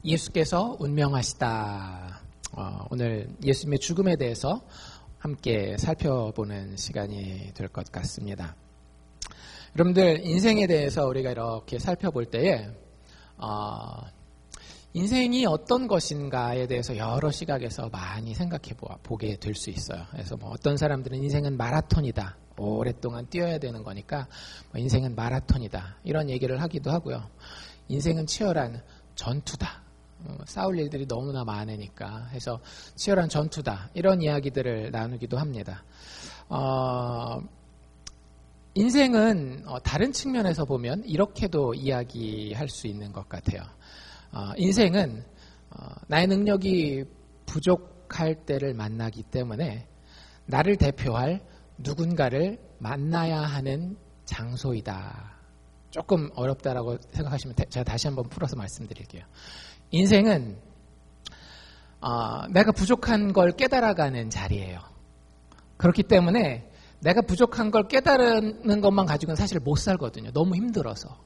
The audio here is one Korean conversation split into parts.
예수께서 운명하시다. 오늘 예수님의 죽음에 대해서 함께 살펴보는 시간이 될 것 같습니다. 여러분들, 인생에 대해서 우리가 이렇게 살펴볼 때에 인생이 어떤 것인가에 대해서 여러 시각에서 많이 생각해 보게 될 수 있어요. 그래서 어떤 사람들은 인생은 마라톤이다. 오랫동안 뛰어야 되는 거니까 인생은 마라톤이다. 이런 얘기를 하기도 하고요. 인생은 치열한 전투다. 싸울 일들이 너무나 많으니까 해서 치열한 전투다. 이런 이야기들을 나누기도 합니다. 인생은 다른 측면에서 보면 이렇게도 이야기할 수 있는 것 같아요. 인생은 나의 능력이 부족할 때를 만나기 때문에 나를 대표할 누군가를 만나야 하는 장소이다. 조금 어렵다라고 생각하시면 제가 다시 한번 풀어서 말씀드릴게요. 인생은 내가 부족한 걸 깨달아가는 자리예요. 그렇기 때문에 내가 부족한 걸 깨달는 것만 가지고는 사실 못 살거든요. 너무 힘들어서.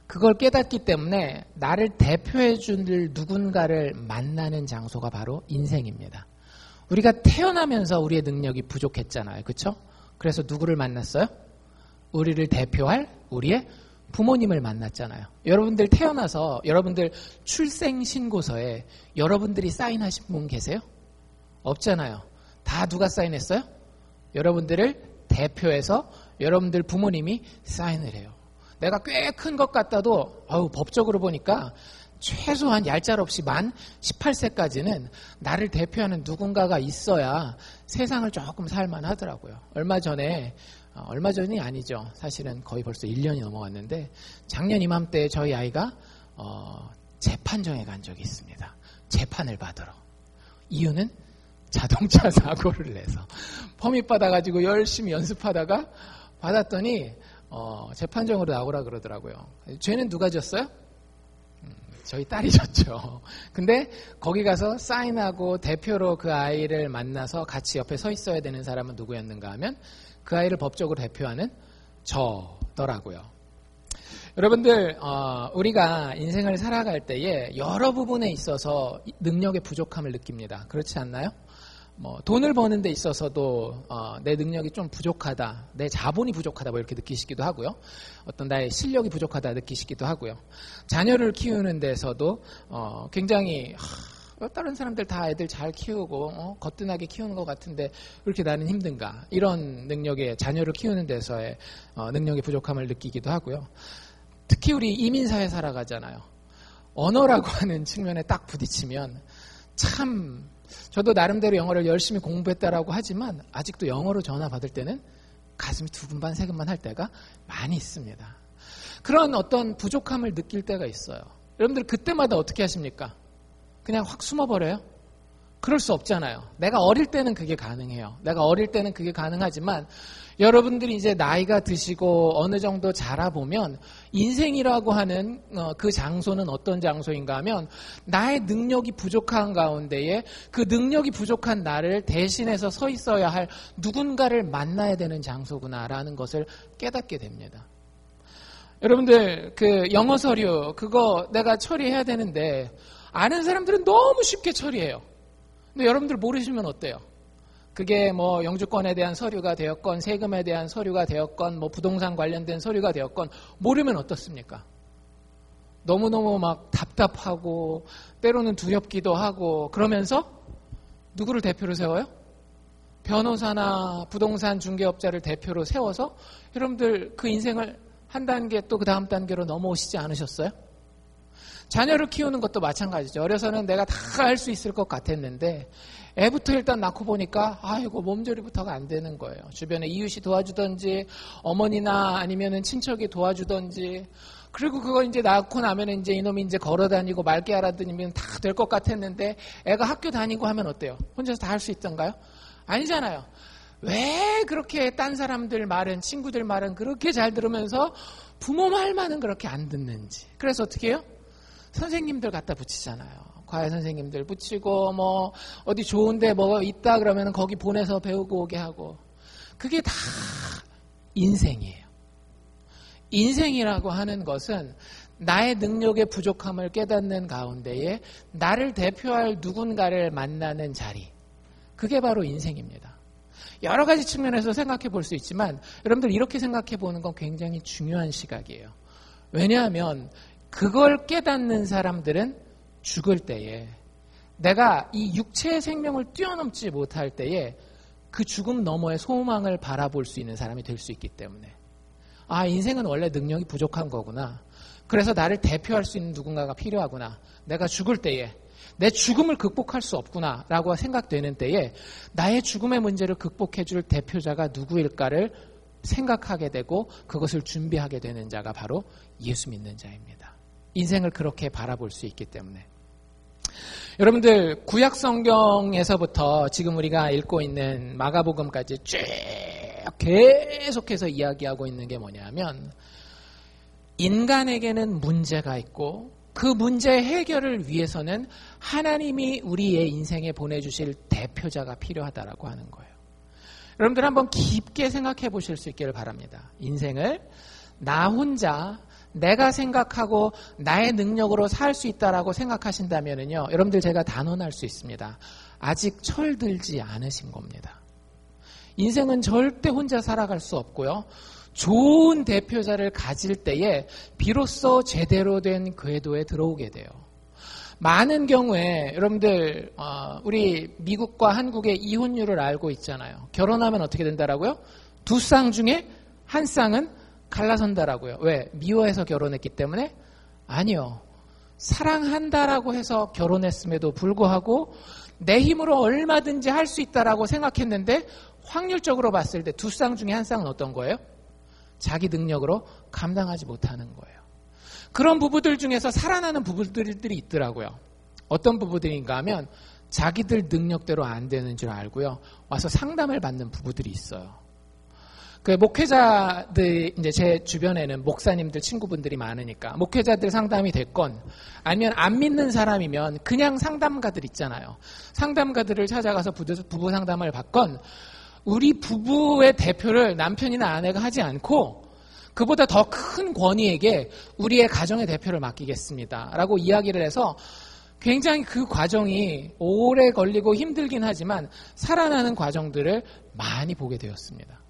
그걸 깨닫기 때문에 나를 대표해 줄 누군가를 만나는 장소가 바로 인생입니다. 우리가 태어나면서 우리의 능력이 부족했잖아요. 그렇죠? 그래서 누구를 만났어요? 우리를 대표할 우리의 부모님을 만났잖아요. 여러분들 태어나서 여러분들 출생신고서에 여러분들이 사인하신 분 계세요? 없잖아요. 다 누가 사인했어요? 여러분들을 대표해서 여러분들 부모님이 사인을 해요. 내가 꽤 큰 것 같아도 법적으로 보니까 최소한 얄짤없이 만 18세까지는 나를 대표하는 누군가가 있어야 세상을 조금 살만하더라고요. 얼마 전이 아니죠. 사실은 거의 벌써 1년이 넘어갔는데 작년 이맘때 저희 아이가 재판정에 간 적이 있습니다. 재판을 받으러. 이유는 자동차 사고를 내서 퍼밋 받아가지고 열심히 연습하다가 받았더니 재판정으로 나오라 그러더라고요. 죄는 누가 졌어요? 저희 딸이 졌죠. 근데 거기 가서 사인하고 대표로 그 아이를 만나서 같이 옆에 서 있어야 되는 사람은 누구였는가 하면 그 아이를 법적으로 대표하는 저더라고요. 여러분들, 우리가 인생을 살아갈 때에 여러 부분에 있어서 능력의 부족함을 느낍니다. 그렇지 않나요? 돈을 버는 데 있어서도 내 능력이 좀 부족하다, 내 자본이 부족하다 이렇게 느끼시기도 하고요. 어떤 나의 실력이 부족하다 느끼시기도 하고요. 자녀를 키우는 데서도 굉장히 다른 사람들 다 애들 잘 키우고 거뜬하게 키우는 것 같은데 왜 이렇게 나는 힘든가, 이런 능력의 자녀를 키우는 데서의 능력의 부족함을 느끼기도 하고요. 특히 우리 이민사회 살아가잖아요. 언어라고 하는 측면에 딱 부딪히면 참, 저도 나름대로 영어를 열심히 공부했다라고 하지만 아직도 영어로 전화 받을 때는 가슴이 두근반 세근반 할 때가 많이 있습니다. 그런 어떤 부족함을 느낄 때가 있어요. 여러분들 그때마다 어떻게 하십니까? 그냥 확 숨어버려요? 그럴 수 없잖아요. 내가 어릴 때는 그게 가능해요. 내가 어릴 때는 그게 가능하지만 여러분들이 이제 나이가 드시고 어느 정도 자라보면 인생이라고 하는 그 장소는 어떤 장소인가 하면 나의 능력이 부족한 가운데에 그 능력이 부족한 나를 대신해서 서 있어야 할 누군가를 만나야 되는 장소구나라는 것을 깨닫게 됩니다. 여러분들, 그 영어 서류 그거 내가 처리해야 되는데 아는 사람들은 너무 쉽게 처리해요. 근데 여러분들 모르시면 어때요? 그게 영주권에 대한 서류가 되었건 세금에 대한 서류가 되었건 부동산 관련된 서류가 되었건 모르면 어떻습니까? 너무너무 막 답답하고 때로는 두렵기도 하고 그러면서 누구를 대표로 세워요? 변호사나 부동산 중개업자를 대표로 세워서 여러분들 그 인생을 한 단계 또 그 다음 단계로 넘어오시지 않으셨어요? 자녀를 키우는 것도 마찬가지죠. 어려서는 내가 다 할 수 있을 것 같았는데 애부터 일단 낳고 보니까 몸조리부터가 안 되는 거예요. 주변에 이웃이 도와주던지 어머니나 아니면은 친척이 도와주던지, 그리고 그거 이제 낳고 나면 이제 이놈이 이제 걸어 다니고 말게 알아다니면 다 될 것 같았는데 애가 학교 다니고 하면 어때요? 혼자서 다 할 수 있던가요? 아니잖아요. 왜 그렇게 딴 사람들 말은, 친구들 말은 그렇게 잘 들으면서 부모 말만은 그렇게 안 듣는지. 그래서 어떻게 해요? 선생님들 갖다 붙이잖아요. 과외 선생님들 붙이고 어디 좋은데 있다 그러면 거기 보내서 배우고 오게 하고. 그게 다 인생이에요. 인생이라고 하는 것은 나의 능력의 부족함을 깨닫는 가운데에 나를 대표할 누군가를 만나는 자리, 그게 바로 인생입니다. 여러 가지 측면에서 생각해 볼 수 있지만 여러분들 이렇게 생각해 보는 건 굉장히 중요한 시각이에요. 왜냐하면 그걸 깨닫는 사람들은 죽을 때에, 내가 이 육체의 생명을 뛰어넘지 못할 때에 그 죽음 너머의 소망을 바라볼 수 있는 사람이 될 수 있기 때문에, 아, 인생은 원래 능력이 부족한 거구나. 그래서 나를 대표할 수 있는 누군가가 필요하구나. 내가 죽을 때에 내 죽음을 극복할 수 없구나 라고 생각되는 때에 나의 죽음의 문제를 극복해 줄 대표자가 누구일까를 생각하게 되고 그것을 준비하게 되는 자가 바로 예수 믿는 자입니다. 인생을 그렇게 바라볼 수 있기 때문에. 여러분들, 구약 성경에서부터 지금 우리가 읽고 있는 마가복음까지 쭉 계속해서 이야기하고 있는 게 뭐냐면, 인간에게는 문제가 있고 그 문제 해결을 위해서는 하나님이 우리의 인생에 보내주실 대표자가 필요하다라고 하는 거예요. 여러분들 한번 깊게 생각해 보실 수 있기를 바랍니다. 인생을 나 혼자 내가 생각하고 나의 능력으로 살 수 있다라고 생각하신다면요, 여러분들 제가 단언할 수 있습니다. 아직 철들지 않으신 겁니다. 인생은 절대 혼자 살아갈 수 없고요. 좋은 대표자를 가질 때에 비로소 제대로 된 궤도에 들어오게 돼요. 많은 경우에 여러분들 우리 미국과 한국의 이혼율을 알고 있잖아요. 결혼하면 어떻게 된다라고요? 두 쌍 중에 한 쌍은 갈라선다라고요. 왜? 미워해서 결혼했기 때문에? 아니요. 사랑한다라고 해서 결혼했음에도 불구하고 내 힘으로 얼마든지 할 수 있다라고 생각했는데 확률적으로 봤을 때 두 쌍 중에 한 쌍은 어떤 거예요? 자기 능력으로 감당하지 못하는 거예요. 그런 부부들 중에서 살아나는 부부들이 있더라고요. 어떤 부부들인가 하면 자기들 능력대로 안 되는 줄 알고요, 와서 상담을 받는 부부들이 있어요. 그 목회자들, 이제 제 주변에는 목사님들 친구분들이 많으니까 목회자들 상담이 됐건 아니면 안 믿는 사람이면 그냥 상담가들 있잖아요. 상담가들을 찾아가서 부부 상담을 받건, 우리 부부의 대표를 남편이나 아내가 하지 않고 그보다 더 큰 권위에게 우리의 가정의 대표를 맡기겠습니다 라고 이야기를 해서 굉장히 그 과정이 오래 걸리고 힘들긴 하지만 살아나는 과정들을 많이 보게 되었습니다.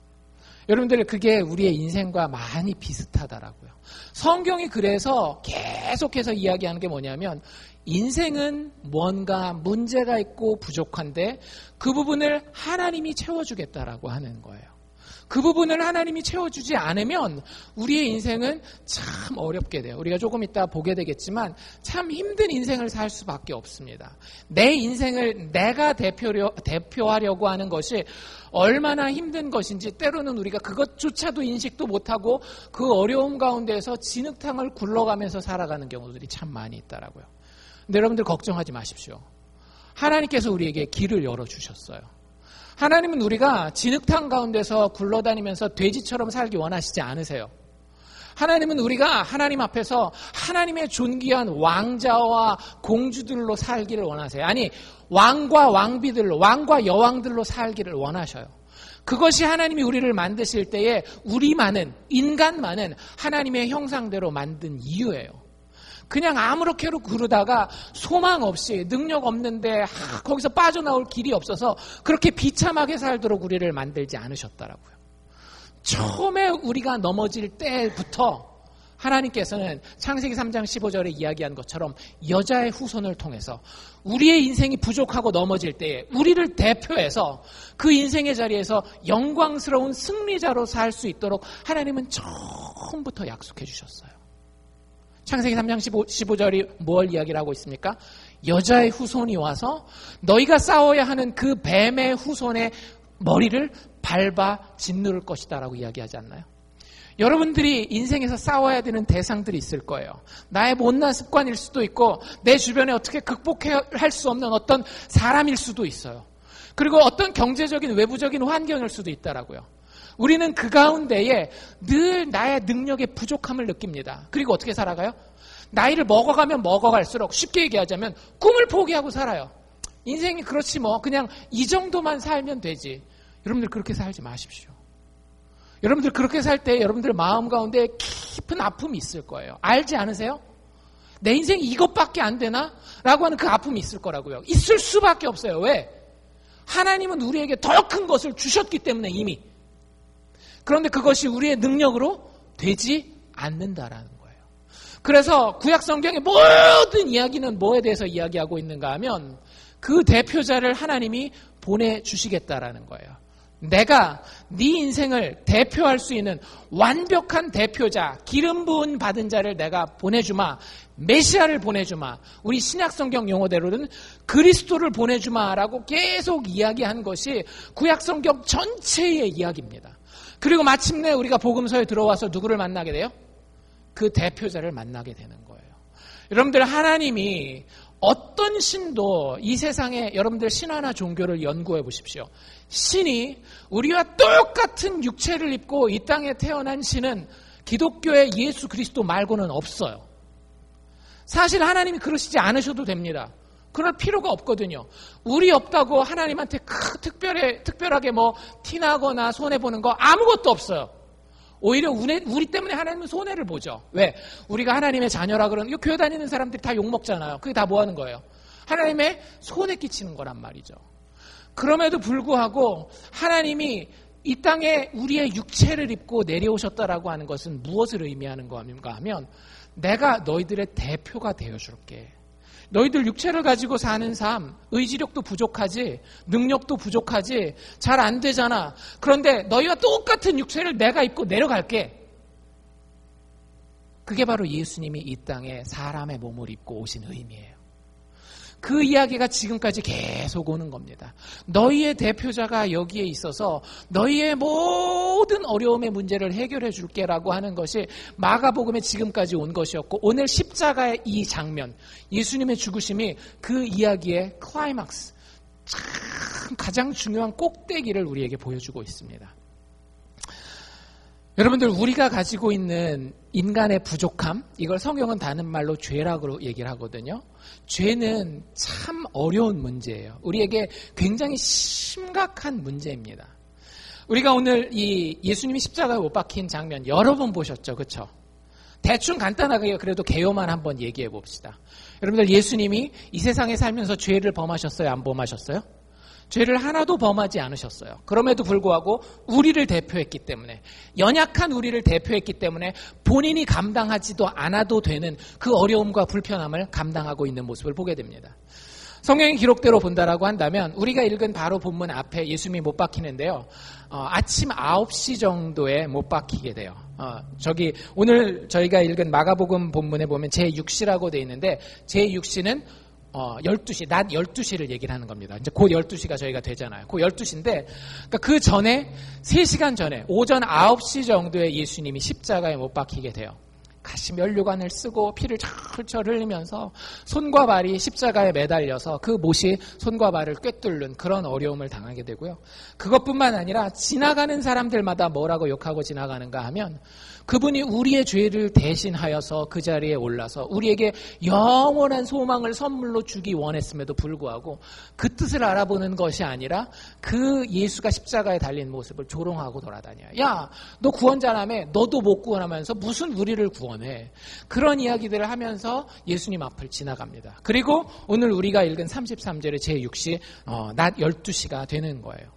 여러분들, 그게 우리의 인생과 많이 비슷하다라고요. 성경이 그래서 계속해서 이야기하는 게 뭐냐면, 인생은 뭔가 문제가 있고 부족한데 그 부분을 하나님이 채워주겠다라고 하는 거예요. 그 부분을 하나님이 채워주지 않으면 우리의 인생은 참 어렵게 돼요. 우리가 조금 이따 보게 되겠지만 참 힘든 인생을 살 수밖에 없습니다. 내 인생을 내가 대표하려고 하는 것이 얼마나 힘든 것인지 때로는 우리가 그것조차도 인식도 못하고 그 어려움 가운데에서 진흙탕을 굴러가면서 살아가는 경우들이 참 많이 있더라고요. 근데 여러분들 걱정하지 마십시오. 하나님께서 우리에게 길을 열어주셨어요. 하나님은 우리가 진흙탕 가운데서 굴러다니면서 돼지처럼 살기 원하시지 않으세요. 하나님은 우리가 하나님 앞에서 하나님의 존귀한 왕자와 공주들로 살기를 원하세요. 아니, 왕과 왕비들로, 왕과 여왕들로 살기를 원하셔요. 그것이 하나님이 우리를 만드실 때에 우리만은, 인간만은 하나님의 형상대로 만든 이유예요. 그냥 아무렇게로 그러다가 소망 없이 능력 없는데 거기서 빠져나올 길이 없어서 그렇게 비참하게 살도록 우리를 만들지 않으셨더라고요. 처음에 우리가 넘어질 때부터 하나님께서는 창세기 3장 15절에 이야기한 것처럼 여자의 후손을 통해서 우리의 인생이 부족하고 넘어질 때에 우리를 대표해서 그 인생의 자리에서 영광스러운 승리자로 살 수 있도록 하나님은 처음부터 약속해 주셨어요. 창세기 3장 15절이 뭘 이야기를 하고 있습니까? 여자의 후손이 와서 너희가 싸워야 하는 그 뱀의 후손의 머리를 밟아 짓누를 것이다 라고 이야기하지 않나요? 여러분들이 인생에서 싸워야 되는 대상들이 있을 거예요. 나의 못난 습관일 수도 있고 내 주변에 어떻게 극복할 수 없는 어떤 사람일 수도 있어요. 그리고 어떤 경제적인 외부적인 환경일 수도 있다라고요. 우리는 그 가운데에 늘 나의 능력의 부족함을 느낍니다. 그리고 어떻게 살아가요? 나이를 먹어가면 먹어갈수록 쉽게 얘기하자면 꿈을 포기하고 살아요. 인생이 그렇지 뭐 그냥 이 정도만 살면 되지. 여러분들 그렇게 살지 마십시오. 여러분들 그렇게 살 때 여러분들 마음 가운데 깊은 아픔이 있을 거예요. 알지 않으세요? 내 인생이 이것밖에 안 되나? 라고 하는 그 아픔이 있을 거라고요. 있을 수밖에 없어요. 왜? 하나님은 우리에게 더 큰 것을 주셨기 때문에 이미. 그런데 그것이 우리의 능력으로 되지 않는다라는 거예요. 그래서 구약 성경의 모든 이야기는 뭐에 대해서 이야기하고 있는가 하면 그 대표자를 하나님이 보내주시겠다라는 거예요. 내가 네 인생을 대표할 수 있는 완벽한 대표자, 기름 부은 받은 자를 내가 보내주마. 메시아를 보내주마. 우리 신약성경 용어대로는 그리스도를 보내주마라고 계속 이야기한 것이 구약성경 전체의 이야기입니다. 그리고 마침내 우리가 복음서에 들어와서 누구를 만나게 돼요? 그 대표자를 만나게 되는 거예요. 여러분들, 하나님이 어떤 신도 이 세상에 여러분들 신화나 종교를 연구해 보십시오. 신이 우리와 똑같은 육체를 입고 이 땅에 태어난 신은 기독교의 예수 그리스도 말고는 없어요. 사실 하나님이 그러시지 않으셔도 됩니다. 그럴 필요가 없거든요. 우리 없다고 하나님한테 특별하게 뭐 티나거나 손해보는 거 아무것도 없어요. 오히려 우리 때문에 하나님은 손해를 보죠. 왜? 우리가 하나님의 자녀라 그러는, 교회 다니는 사람들이 다 욕먹잖아요. 그게 다 뭐 하는 거예요? 하나님의 손해 끼치는 거란 말이죠. 그럼에도 불구하고 하나님이 이 땅에 우리의 육체를 입고 내려오셨다라고 하는 것은 무엇을 의미하는 건가 하면, 내가 너희들의 대표가 되어줄게. 너희들 육체를 가지고 사는 삶, 의지력도 부족하지, 능력도 부족하지, 잘 안 되잖아. 그런데 너희와 똑같은 육체를 내가 입고 내려갈게. 그게 바로 예수님이 이 땅에 사람의 몸을 입고 오신 의미예요. 그 이야기가 지금까지 계속 오는 겁니다. 너희의 대표자가 여기에 있어서 너희의 모든 어려움의 문제를 해결해 줄게라고 하는 것이 마가복음에 지금까지 온 것이었고, 오늘 십자가의 이 장면, 예수님의 죽으심이 그 이야기의 클라이막스, 참 가장 중요한 꼭대기를 우리에게 보여주고 있습니다. 여러분들, 우리가 가지고 있는 인간의 부족함, 이걸 성경은 다른 말로 죄라고 얘기를 하거든요. 죄는 참 어려운 문제예요. 우리에게 굉장히 심각한 문제입니다. 우리가 오늘 이 예수님이 십자가에 못 박힌 장면 여러 번 보셨죠, 그렇죠? 대충 간단하게 그래도 개요만 한번 얘기해 봅시다. 여러분들, 예수님이 이 세상에 살면서 죄를 범하셨어요, 안 범하셨어요? 죄를 하나도 범하지 않으셨어요. 그럼에도 불구하고 우리를 대표했기 때문에, 연약한 우리를 대표했기 때문에 본인이 감당하지도 않아도 되는 그 어려움과 불편함을 감당하고 있는 모습을 보게 됩니다. 성경의 기록대로 본다라고 한다면 우리가 읽은 바로 본문 앞에 예수님이 못 박히는데요. 아침 9시 정도에 못 박히게 돼요. 오늘 저희가 읽은 마가복음 본문에 보면 제6시라고 되어 있는데, 제6시는 12시, 낮 12시를 얘기를 하는 겁니다. 이제 곧 12시가 저희가 되잖아요. 곧 12시인데, 그러니까 그 전에, 3시간 전에, 오전 9시 정도에 예수님이 십자가에 못 박히게 돼요. 가시 면류관을 쓰고 피를 철철 흘리면서 손과 발이 십자가에 매달려서 그 못이 손과 발을 꿰뚫는 그런 어려움을 당하게 되고요. 그것뿐만 아니라 지나가는 사람들마다 뭐라고 욕하고 지나가는가 하면, 그분이 우리의 죄를 대신하여서 그 자리에 올라서 우리에게 영원한 소망을 선물로 주기 원했음에도 불구하고 그 뜻을 알아보는 것이 아니라 그 예수가 십자가에 달린 모습을 조롱하고 돌아다녀요. 야, 너 구원자라며, 너도 못 구원하면서 무슨 우리를 구원해. 그런 이야기들을 하면서 예수님 앞을 지나갑니다. 그리고 오늘 우리가 읽은 33절의 제6시, 낮 12시가 되는 거예요.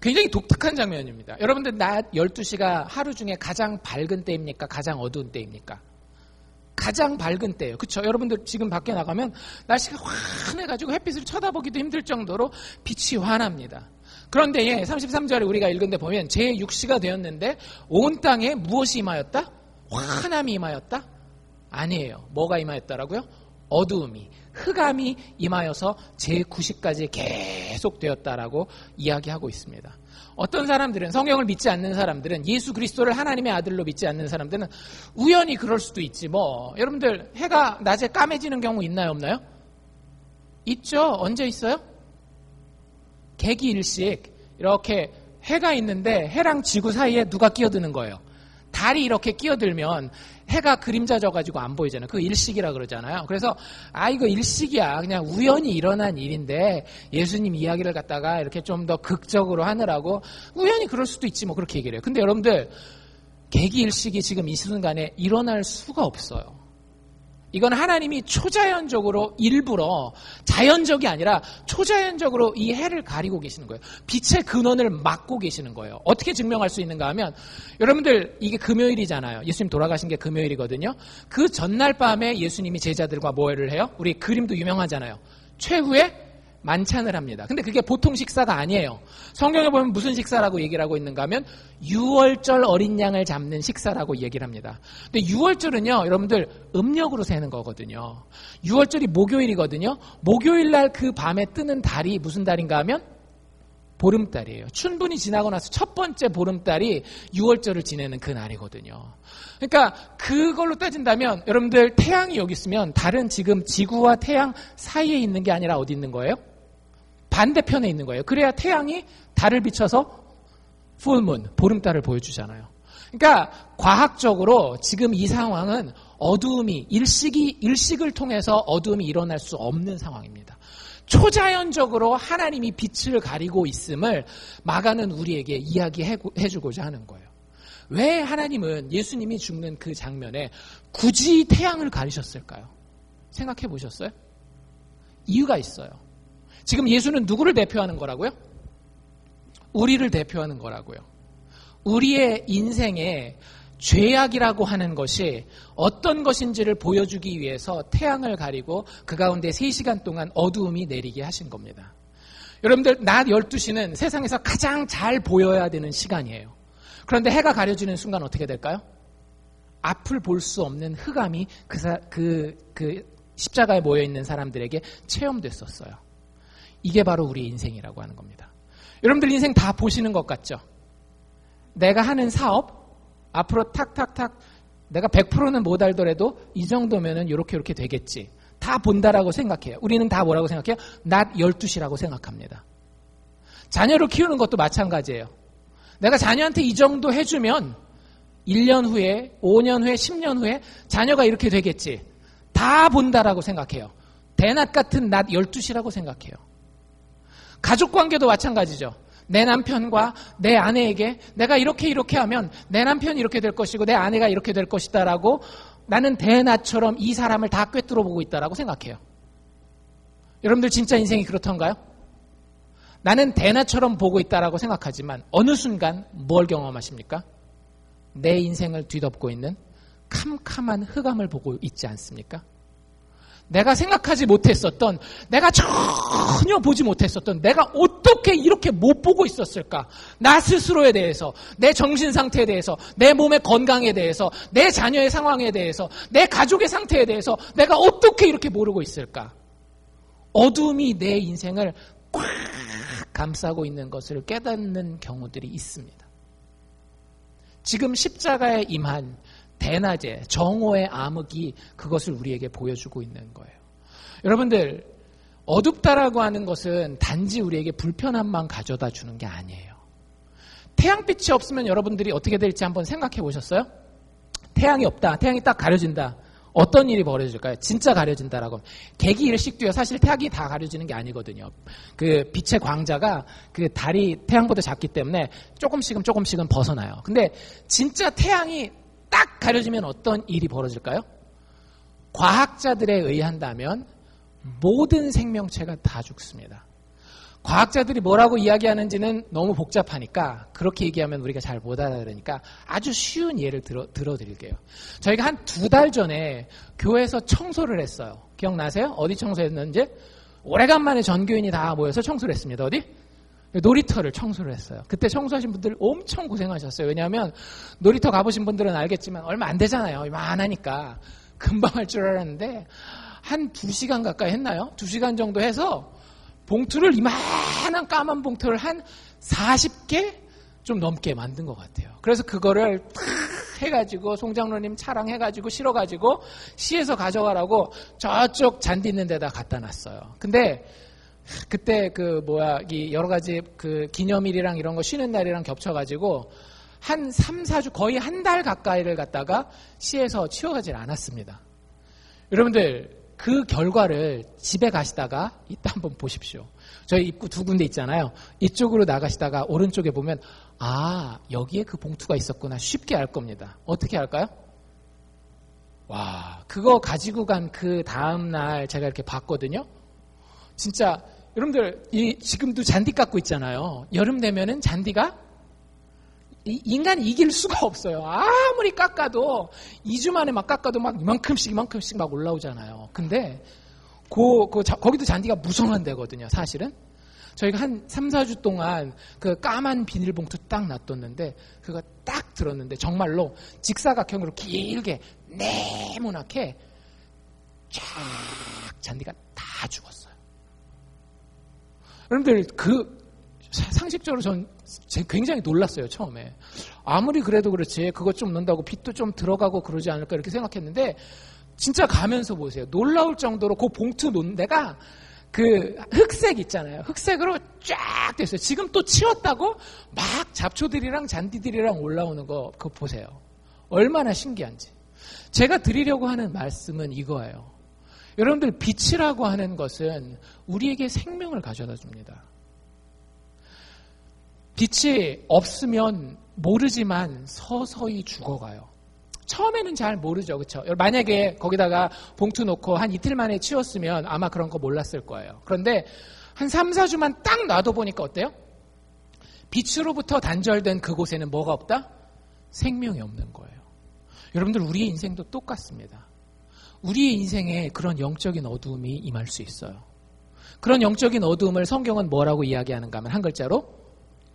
굉장히 독특한 장면입니다. 여러분들, 낮 12시가 하루 중에 가장 밝은 때입니까? 가장 어두운 때입니까? 가장 밝은 때예요. 그렇죠? 여러분들 지금 밖에 나가면 날씨가 환해가지고 햇빛을 쳐다보기도 힘들 정도로 빛이 환합니다. 그런데 33절에 우리가 읽은 데 보면 제6시가 되었는데 온 땅에 무엇이 임하였다? 환함이 임하였다? 아니에요. 뭐가 임하였다라고요? 어두움이, 흑암이 임하여서 제9시까지 계속되었다라고 이야기하고 있습니다. 어떤 사람들은, 성경을 믿지 않는 사람들은, 예수 그리스도를 하나님의 아들로 믿지 않는 사람들은 우연히 그럴 수도 있지 뭐. 여러분들, 해가 낮에 까매지는 경우 있나요, 없나요? 있죠. 언제 있어요? 개기일식, 이렇게 해가 있는데 해랑 지구 사이에 누가 끼어드는 거예요? 달이 이렇게 끼어들면 해가 그림자 져가지고 안 보이잖아요. 그거 일식이라 그러잖아요. 그래서 이거 일식이야. 그냥 우연히 일어난 일인데 예수님 이야기를 갖다가 이렇게 좀 더 극적으로 하느라고 우연히 그럴 수도 있지 뭐, 그렇게 얘기를 해요. 근데 여러분들, 개기일식이 지금 이 순간에 일어날 수가 없어요. 이건 하나님이 초자연적으로 일부러 자연적이 아니라 초자연적으로 이 해를 가리고 계시는 거예요. 빛의 근원을 막고 계시는 거예요. 어떻게 증명할 수 있는가 하면 여러분들 이게 금요일이잖아요. 예수님 돌아가신 게 금요일이거든요. 그 전날 밤에 예수님이 제자들과 뭐를 해요? 우리 그림도 유명하잖아요. 최후의 만찬을 합니다. 근데 그게 보통 식사가 아니에요. 성경에 보면 무슨 식사라고 얘기를 하고 있는가 하면 유월절 어린 양을 잡는 식사라고 얘기를 합니다. 근데 유월절은요, 여러분들 음력으로 세는 거거든요. 유월절이 목요일이거든요. 목요일 날 그 밤에 뜨는 달이 무슨 달인가 하면 보름달이에요. 춘분이 지나고 나서 첫 번째 보름달이 유월절을 지내는 그 날이거든요. 그러니까 그걸로 따진다면 여러분들 태양이 여기 있으면 달은 지금 지구와 태양 사이에 있는 게 아니라 어디 있는 거예요? 반대편에 있는 거예요. 그래야 태양이 달을 비춰서 풀문, 보름달을 보여주잖아요. 그러니까 과학적으로 지금 이 상황은 어두움이 일식을 통해서 어두움이 일어날 수 없는 상황입니다. 초자연적으로 하나님이 빛을 가리고 있음을 마가는 우리에게 이야기해주고자 하는 거예요. 왜 하나님은 예수님이 죽는 그 장면에 굳이 태양을 가리셨을까요? 생각해 보셨어요? 이유가 있어요. 지금 예수는 누구를 대표하는 거라고요? 우리를 대표하는 거라고요. 우리의 인생에 죄악이라고 하는 것이 어떤 것인지를 보여주기 위해서 태양을 가리고 그 가운데 3시간 동안 어두움이 내리게 하신 겁니다. 여러분들 낮 12시는 세상에서 가장 잘 보여야 되는 시간이에요. 그런데 해가 가려지는 순간 어떻게 될까요? 앞을 볼 수 없는 흑암이 그 십자가에 모여있는 사람들에게 체험됐었어요. 이게 바로 우리 인생이라고 하는 겁니다. 여러분들 인생 다 보시는 것 같죠? 내가 하는 사업 앞으로 탁탁탁 내가 100%는 못 알더라도 이 정도면은 이렇게 되겠지. 다 본다라고 생각해요. 우리는 다 뭐라고 생각해요? 낮 12시라고 생각합니다. 자녀를 키우는 것도 마찬가지예요. 내가 자녀한테 이 정도 해주면 1년 후에, 5년 후에, 10년 후에 자녀가 이렇게 되겠지. 다 본다라고 생각해요. 대낮 같은 낮 12시라고 생각해요. 가족관계도 마찬가지죠. 내 남편과 내 아내에게 내가 이렇게 하면 내 남편이 이렇게 될 것이고 내 아내가 이렇게 될 것이다라고 나는 대낮처럼 이 사람을 다 꿰뚫어 보고 있다라고 생각해요. 여러분들 진짜 인생이 그렇던가요? 나는 대낮처럼 보고 있다라고 생각하지만 어느 순간 뭘 경험하십니까? 내 인생을 뒤덮고 있는 캄캄한 흑암을 보고 있지 않습니까? 내가 생각하지 못했었던, 내가 전혀 보지 못했었던, 내가 어떻게 이렇게 못 보고 있었을까? 나 스스로에 대해서, 내 정신 상태에 대해서, 내 몸의 건강에 대해서, 내 자녀의 상황에 대해서, 내 가족의 상태에 대해서 내가 어떻게 이렇게 모르고 있을까? 어둠이 내 인생을 꽉 감싸고 있는 것을 깨닫는 경우들이 있습니다. 지금 십자가에 임한 대낮에 정오의 암흑이 그것을 우리에게 보여주고 있는 거예요. 여러분들 어둡다라고 하는 것은 단지 우리에게 불편함만 가져다 주는 게 아니에요. 태양빛이 없으면 여러분들이 어떻게 될지 한번 생각해 보셨어요? 태양이 없다. 태양이 딱 가려진다. 어떤 일이 벌어질까요? 진짜 가려진다라고. 개기 일식도요. 사실 태양이 다 가려지는 게 아니거든요. 그 빛의 광자가 그 달이 태양보다 작기 때문에 조금씩은 벗어나요. 근데 진짜 태양이 딱 가려지면 어떤 일이 벌어질까요? 과학자들에 의한다면 모든 생명체가 다 죽습니다. 과학자들이 뭐라고 이야기하는지는 너무 복잡하니까 그렇게 얘기하면 우리가 잘 못 알아들으니까 아주 쉬운 예를 들어드릴게요. 저희가 한 2달 전에 교회에서 청소를 했어요. 기억나세요? 어디 청소했는지? 오래간만에 전교인이 다 모여서 청소를 했습니다. 어디? 놀이터를 청소를 했어요. 그때 청소하신 분들 엄청 고생하셨어요. 왜냐하면 놀이터 가보신 분들은 알겠지만 얼마 안 되잖아요. 얼마 안 하니까 금방 할 줄 알았는데 한 2시간 가까이 했나요? 2시간 정도 해서 봉투를 이만한 까만 봉투를 한 40개 좀 넘게 만든 것 같아요. 그래서 그거를 탁 해가지고 송장로님 차랑 해가지고 실어가지고 시에서 가져가라고 저쪽 잔디 있는 데다 갖다 놨어요. 근데 그때 이 여러 가지 기념일이랑 이런 거 쉬는 날이랑 겹쳐가지고 한 3, 4주 거의 한 달 가까이를 갖다가 시에서 치워가질 않았습니다. 여러분들 그 결과를 집에 가시다가 이따 한번 보십시오. 저희 입구 2군데 있잖아요. 이쪽으로 나가시다가 오른쪽에 보면 여기에 그 봉투가 있었구나 쉽게 알 겁니다. 어떻게 알까요? 와, 그거 가지고 간 그 다음날 제가 이렇게 봤거든요. 진짜 여러분들 지금도 잔디 깎고 있잖아요. 여름 되면은 잔디가 인간이 이길 수가 없어요. 아무리 깎아도 2주 만에 막 깎아도 막 이만큼씩 막 올라오잖아요. 근데 거기도 잔디가 무성한 데거든요. 사실은 저희가 한 3, 4주 동안 그 까만 비닐봉투 딱 놔뒀는데 그거 딱 들었는데 정말로 직사각형으로 길게 네모나게 쫙 잔디가 다 죽었어요. 여러분들 상식적으로 전 굉장히 놀랐어요. 처음에 아무리 그래도 그렇지 그것 좀 넣는다고 빛도 좀 들어가고 그러지 않을까 이렇게 생각했는데 진짜 가면서 보세요. 놀라울 정도로 그 봉투 놓은 데가 그 흑색 있잖아요. 흑색으로 쫙 됐어요. 지금 또 치웠다고 막 잡초들이랑 잔디들이랑 올라오는 거 그거 보세요. 얼마나 신기한지. 제가 드리려고 하는 말씀은 이거예요. 여러분들 빛이라고 하는 것은 우리에게 생명을 가져다 줍니다. 빛이 없으면 모르지만 서서히 죽어가요. 처음에는 잘 모르죠. 그렇죠? 만약에 거기다가 봉투 놓고 한 이틀 만에 치웠으면 아마 그런 거 몰랐을 거예요. 그런데 한 3, 4주만 딱 놔둬보니까 어때요? 빛으로부터 단절된 그곳에는 뭐가 없다? 생명이 없는 거예요. 여러분들 우리의 인생도 똑같습니다. 우리의 인생에 그런 영적인 어두움이 임할 수 있어요. 그런 영적인 어두움을 성경은 뭐라고 이야기하는가 하면 한 글자로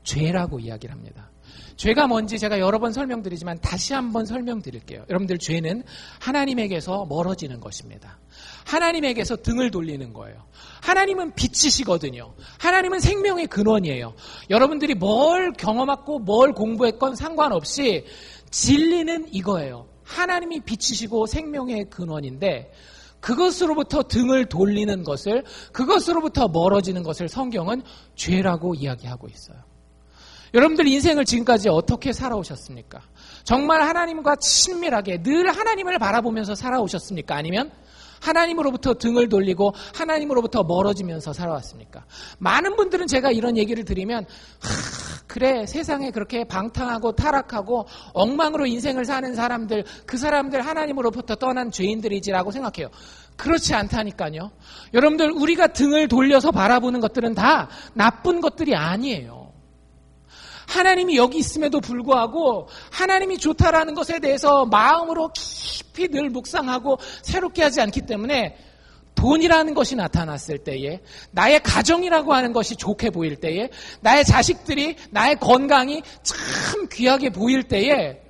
죄라고 이야기를 합니다. 죄가 뭔지 제가 여러 번 설명드리지만 다시 한번 설명드릴게요. 여러분들 죄는 하나님에게서 멀어지는 것입니다. 하나님에게서 등을 돌리는 거예요. 하나님은 빛이시거든요. 하나님은 생명의 근원이에요. 여러분들이 뭘 경험하고 뭘 공부했건 상관없이 진리는 이거예요. 하나님이 빛이시고 생명의 근원인데 그것으로부터 등을 돌리는 것을, 그것으로부터 멀어지는 것을 성경은 죄라고 이야기하고 있어요. 여러분들 인생을 지금까지 어떻게 살아오셨습니까? 정말 하나님과 친밀하게 늘 하나님을 바라보면서 살아오셨습니까? 아니면 하나님으로부터 등을 돌리고 하나님으로부터 멀어지면서 살아왔습니까? 많은 분들은 제가 이런 얘기를 드리면 그래 세상에 그렇게 방탕하고 타락하고 엉망으로 인생을 사는 사람들, 그 사람들 하나님으로부터 떠난 죄인들이지라고 생각해요. 그렇지 않다니까요. 여러분들 우리가 등을 돌려서 바라보는 것들은 다 나쁜 것들이 아니에요. 하나님이 여기 있음에도 불구하고 하나님이 좋다라는 것에 대해서 마음으로 깊이 늘 묵상하고 새롭게 하지 않기 때문에 돈이라는 것이 나타났을 때에, 나의 가정이라고 하는 것이 좋게 보일 때에, 나의 자식들이, 나의 건강이 참 귀하게 보일 때에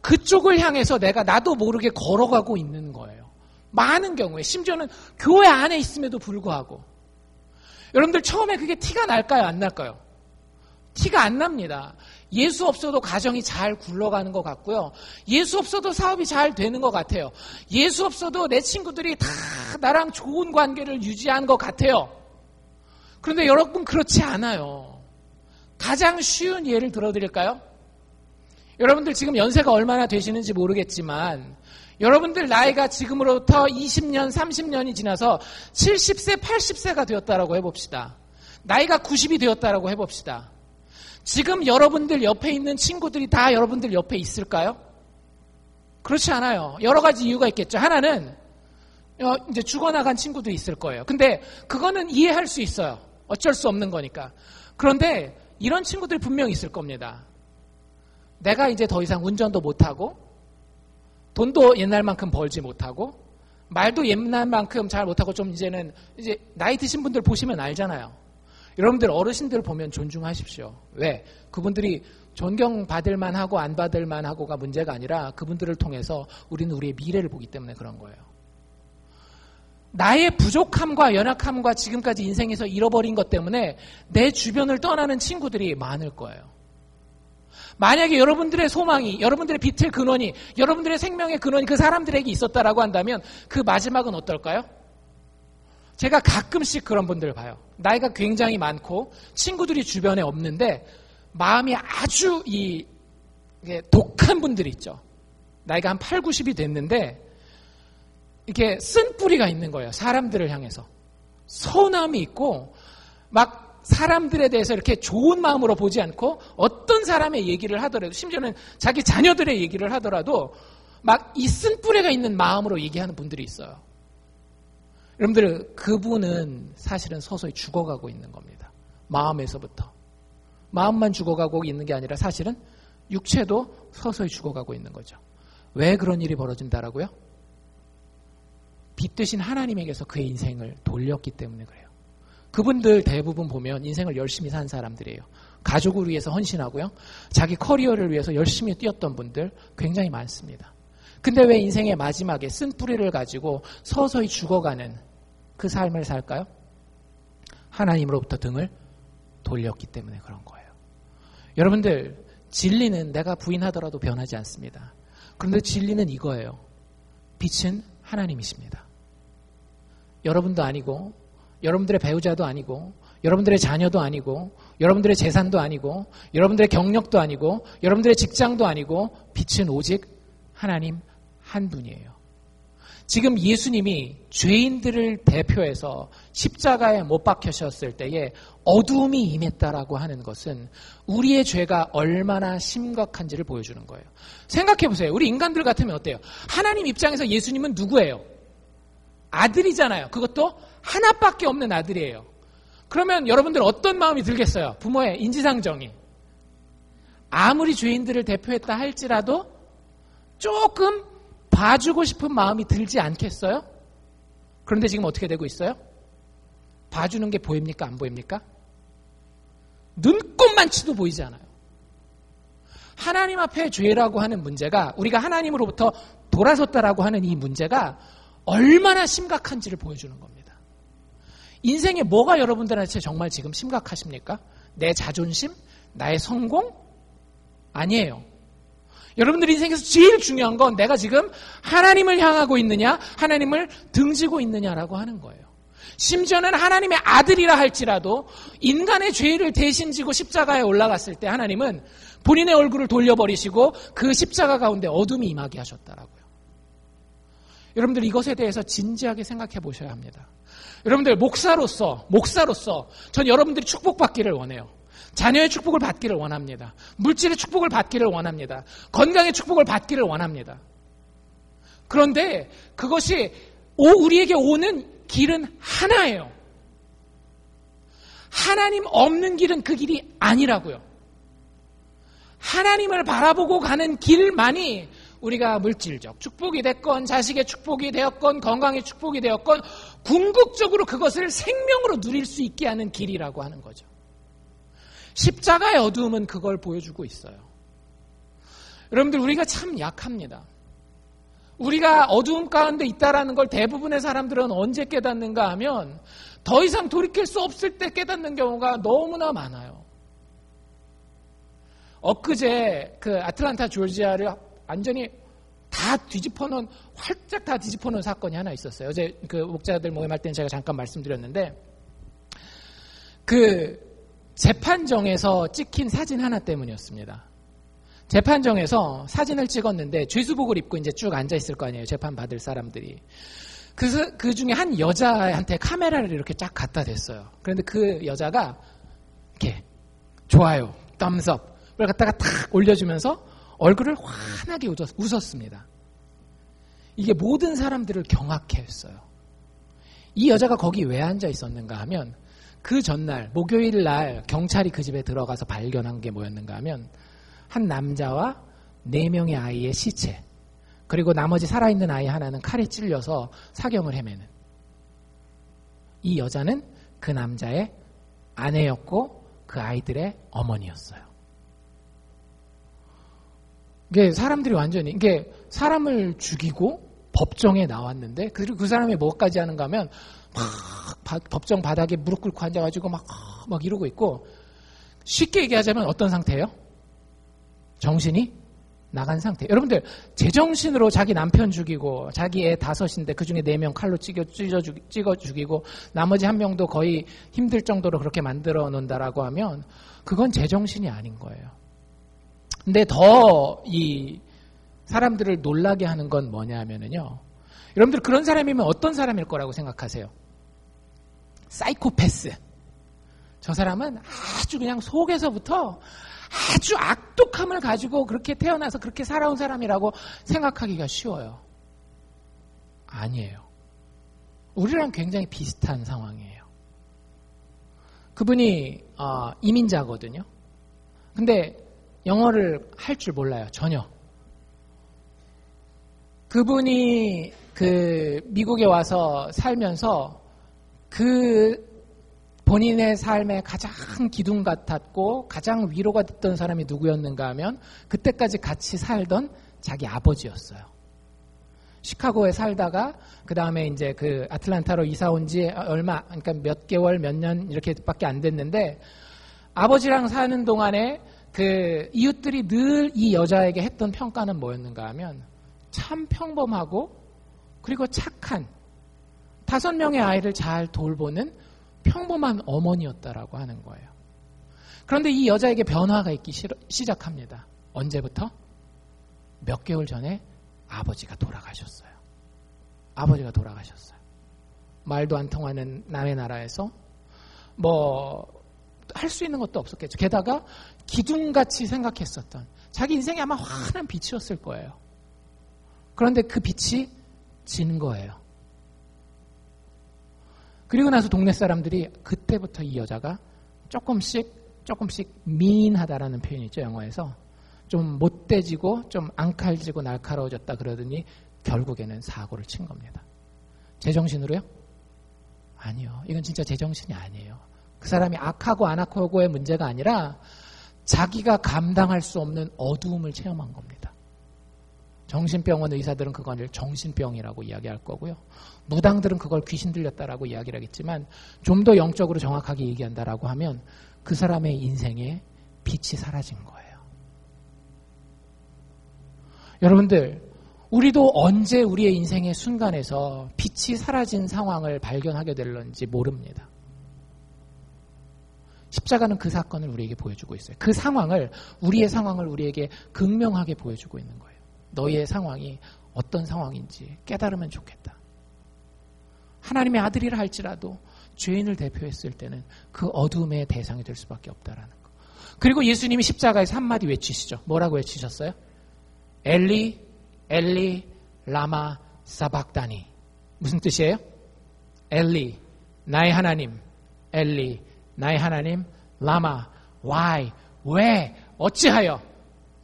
그쪽을 향해서 나도 모르게 걸어가고 있는 거예요. 많은 경우에, 심지어는 교회 안에 있음에도 불구하고. 여러분들 처음에 그게 티가 날까요? 안 날까요? 티가 안 납니다. 예수 없어도 가정이 잘 굴러가는 것 같고요. 예수 없어도 사업이 잘 되는 것 같아요. 예수 없어도 내 친구들이 다 나랑 좋은 관계를 유지하는 것 같아요. 그런데 여러분 그렇지 않아요. 가장 쉬운 예를 들어드릴까요? 여러분들 지금 연세가 얼마나 되시는지 모르겠지만 여러분들 나이가 지금으로부터 20년, 30년이 지나서 70세, 80세가 되었다라고 해봅시다. 나이가 90이 되었다라고 해봅시다. 지금 여러분들 옆에 있는 친구들이 다 여러분들 옆에 있을까요? 그렇지 않아요. 여러 가지 이유가 있겠죠. 하나는 이제 죽어나간 친구도 있을 거예요. 근데 그거는 이해할 수 있어요. 어쩔 수 없는 거니까. 그런데 이런 친구들이 분명히 있을 겁니다. 내가 이제 더 이상 운전도 못하고 돈도 옛날만큼 벌지 못하고 말도 옛날만큼 잘 못하고 좀 이제 나이 드신 분들 보시면 알잖아요. 여러분들 어르신들 보면 존중하십시오. 왜? 그분들이 존경받을 만하고 안 받을 만하고가 문제가 아니라 그분들을 통해서 우리는 우리의 미래를 보기 때문에 그런 거예요. 나의 부족함과 연약함과 지금까지 인생에서 잃어버린 것 때문에 내 주변을 떠나는 친구들이 많을 거예요. 만약에 여러분들의 소망이, 여러분들의 빛의 근원이, 여러분들의 생명의 근원이 그 사람들에게 있었다라고 한다면 그 마지막은 어떨까요? 제가 가끔씩 그런 분들을 봐요. 나이가 굉장히 많고 친구들이 주변에 없는데 마음이 아주 독한 분들이 있죠. 나이가 한 8, 90이 됐는데 이렇게 쓴 뿌리가 있는 거예요. 사람들을 향해서. 서운함이 있고 막 사람들에 대해서 이렇게 좋은 마음으로 보지 않고 어떤 사람의 얘기를 하더라도 심지어는 자기 자녀들의 얘기를 하더라도 막 이 쓴뿌리가 있는 마음으로 얘기하는 분들이 있어요. 여러분들, 그분은 사실은 서서히 죽어가고 있는 겁니다. 마음에서부터. 마음만 죽어가고 있는 게 아니라 사실은 육체도 서서히 죽어가고 있는 거죠. 왜 그런 일이 벌어진다라고요? 빛 되신 하나님에게서 그의 인생을 돌렸기 때문에 그래요. 그분들 대부분 보면 인생을 열심히 산 사람들이에요. 가족을 위해서 헌신하고요. 자기 커리어를 위해서 열심히 뛰었던 분들 굉장히 많습니다. 근데 왜 인생의 마지막에 쓴뿌리를 가지고 서서히 죽어가는 그 삶을 살까요? 하나님으로부터 등을 돌렸기 때문에 그런 거예요. 여러분들, 진리는 내가 부인하더라도 변하지 않습니다. 그런데 진리는 이거예요. 빛은 하나님이십니다. 여러분도 아니고, 여러분들의 배우자도 아니고, 여러분들의 자녀도 아니고, 여러분들의 재산도 아니고, 여러분들의 경력도 아니고, 여러분들의 직장도 아니고, 빛은 오직 하나님 한 분이에요. 지금 예수님이 죄인들을 대표해서 십자가에 못 박히셨을 때에 어두움이 임했다라고 하는 것은 우리의 죄가 얼마나 심각한지를 보여주는 거예요. 생각해 보세요. 우리 인간들 같으면 어때요? 하나님 입장에서 예수님은 누구예요? 아들이잖아요. 그것도 하나밖에 없는 아들이에요. 그러면 여러분들 어떤 마음이 들겠어요? 부모의 인지상정이. 아무리 죄인들을 대표했다 할지라도 조금 봐주고 싶은 마음이 들지 않겠어요? 그런데 지금 어떻게 되고 있어요? 봐주는 게 보입니까? 안 보입니까? 눈꼽만치도 보이지 않아요. 하나님 앞에 죄라고 하는 문제가, 우리가 하나님으로부터 돌아섰다라고 하는 이 문제가 얼마나 심각한지를 보여주는 겁니다. 인생에 뭐가 여러분들한테 정말 지금 심각하십니까? 내 자존심? 나의 성공? 아니에요. 여러분들 인생에서 제일 중요한 건 내가 지금 하나님을 향하고 있느냐, 하나님을 등지고 있느냐라고 하는 거예요. 심지어는 하나님의 아들이라 할지라도 인간의 죄를 대신 지고 십자가에 올라갔을 때 하나님은 본인의 얼굴을 돌려버리시고 그 십자가 가운데 어둠이 임하게 하셨다라고요. 여러분들 이것에 대해서 진지하게 생각해 보셔야 합니다. 여러분들 목사로서 전 여러분들이 축복받기를 원해요. 자녀의 축복을 받기를 원합니다. 물질의 축복을 받기를 원합니다. 건강의 축복을 받기를 원합니다. 그런데 그것이 우리에게 오는 길은 하나예요. 하나님 없는 길은 그 길이 아니라고요. 하나님을 바라보고 가는 길만이 우리가 물질적 축복이 됐건 자식의 축복이 되었건 건강의 축복이 되었건 궁극적으로 그것을 생명으로 누릴 수 있게 하는 길이라고 하는 거죠. 십자가의 어두움은 그걸 보여주고 있어요. 여러분들 우리가 참 약합니다. 우리가 어두움 가운데 있다라는 걸 대부분의 사람들은 언제 깨닫는가 하면 더 이상 돌이킬 수 없을 때 깨닫는 경우가 너무나 많아요. 엊그제 그 아틀란타 조지아를 완전히 다 뒤집어놓은, 활짝 다 뒤집어놓은 사건이 하나 있었어요. 어제 그 목자들 모임할 때는 제가 잠깐 말씀드렸는데, 그 재판정에서 찍힌 사진 하나 때문이었습니다. 재판정에서 사진을 찍었는데 죄수복을 입고 이제 쭉 앉아 있을 거 아니에요. 재판 받을 사람들이. 그래서 그 중에 한 여자한테 카메라를 이렇게 쫙 갖다 댔어요. 그런데 그 여자가 이렇게 좋아요, thumbsup을 갖다가 탁 올려주면서 얼굴을 환하게 웃었습니다. 이게 모든 사람들을 경악해 했어요. 이 여자가 거기 왜 앉아 있었는가 하면 그 전날 목요일 날 경찰이 그 집에 들어가서 발견한 게 뭐였는가 하면 한 남자와 4명의 아이의 시체, 그리고 나머지 살아있는 아이 하나는 칼에 찔려서 사경을 헤매는, 이 여자는 그 남자의 아내였고 그 아이들의 어머니였어요. 이게 사람들이 완전히, 이게 사람을 죽이고 법정에 나왔는데, 그리고 그 사람이 뭐까지 하는가 하면 막 법정 바닥에 무릎 꿇고 앉아가지고 막 이러고 있고, 쉽게 얘기하자면 어떤 상태예요? 정신이 나간 상태. 여러분들 제정신으로 자기 남편 죽이고 자기 애 5인데 그중에 4명 칼로 찍어 죽이고 나머지 1명도 거의 힘들 정도로 그렇게 만들어 놓는다라고 하면 그건 제정신이 아닌 거예요. 근데 더 이 사람들을 놀라게 하는 건 뭐냐 하면은요, 여러분들 그런 사람이면 어떤 사람일 거라고 생각하세요? 사이코패스. 저 사람은 아주 그냥 속에서부터 아주 악독함을 가지고 그렇게 태어나서 그렇게 살아온 사람이라고 생각하기가 쉬워요. 아니에요. 우리랑 굉장히 비슷한 상황이에요. 그분이 이민자거든요. 근데 영어를 할 줄 몰라요. 전혀. 그분이 미국에 와서 살면서 본인의 삶에 가장 기둥 같았고 가장 위로가 됐던 사람이 누구였는가 하면 그때까지 같이 살던 자기 아버지였어요. 시카고에 살다가 그 다음에 이제 아틀란타로 이사 온 지 그러니까 몇 개월, 몇 년 이렇게밖에 안 됐는데 아버지랑 사는 동안에 이웃들이 늘 이 여자에게 했던 평가는 뭐였는가 하면 참 평범하고 그리고 착한 5명의 아이를 잘 돌보는 평범한 어머니였다라고 하는 거예요. 그런데 이 여자에게 변화가 있기 시작합니다. 언제부터? 몇 개월 전에 아버지가 돌아가셨어요. 아버지가 돌아가셨어요. 말도 안 통하는 남의 나라에서 할 수 있는 것도 없었겠죠. 게다가 기둥같이 생각했었던 자기 인생이 아마 환한 빛이었을 거예요. 그런데 그 빛이 진 거예요. 그리고 나서 동네 사람들이 그때부터 이 여자가 조금씩 미인하다라는 표현이 있죠. 영어에서. 좀 못돼지고 좀 앙칼지고 날카로워졌다 그러더니 결국에는 사고를 친 겁니다. 제정신으로요? 아니요. 이건 진짜 제정신이 아니에요. 그 사람이 악하고 안 악하고의 문제가 아니라 자기가 감당할 수 없는 어두움을 체험한 겁니다. 정신병원 의사들은 그걸 정신병이라고 이야기할 거고요. 무당들은 그걸 귀신 들렸다라고 이야기를 하겠지만 좀 더 영적으로 정확하게 얘기한다라고 하면 그 사람의 인생에 빛이 사라진 거예요. 여러분들, 우리도 언제 우리의 인생의 순간에서 빛이 사라진 상황을 발견하게 될런지 모릅니다. 십자가는 그 사건을 우리에게 보여주고 있어요. 그 상황을, 우리의 상황을 우리에게 극명하게 보여주고 있는 거예요. 너희의 상황이 어떤 상황인지 깨달으면 좋겠다. 하나님의 아들이라 할지라도 죄인을 대표했을 때는 그 어둠의 대상이 될 수밖에 없다라는 거. 그리고 예수님이 십자가에서 한마디 외치시죠. 뭐라고 외치셨어요? 엘리, 엘리, 라마, 사박다니. 무슨 뜻이에요? 엘리, 나의 하나님. 엘리, 나의 하나님. 라마, why, 왜, 어찌하여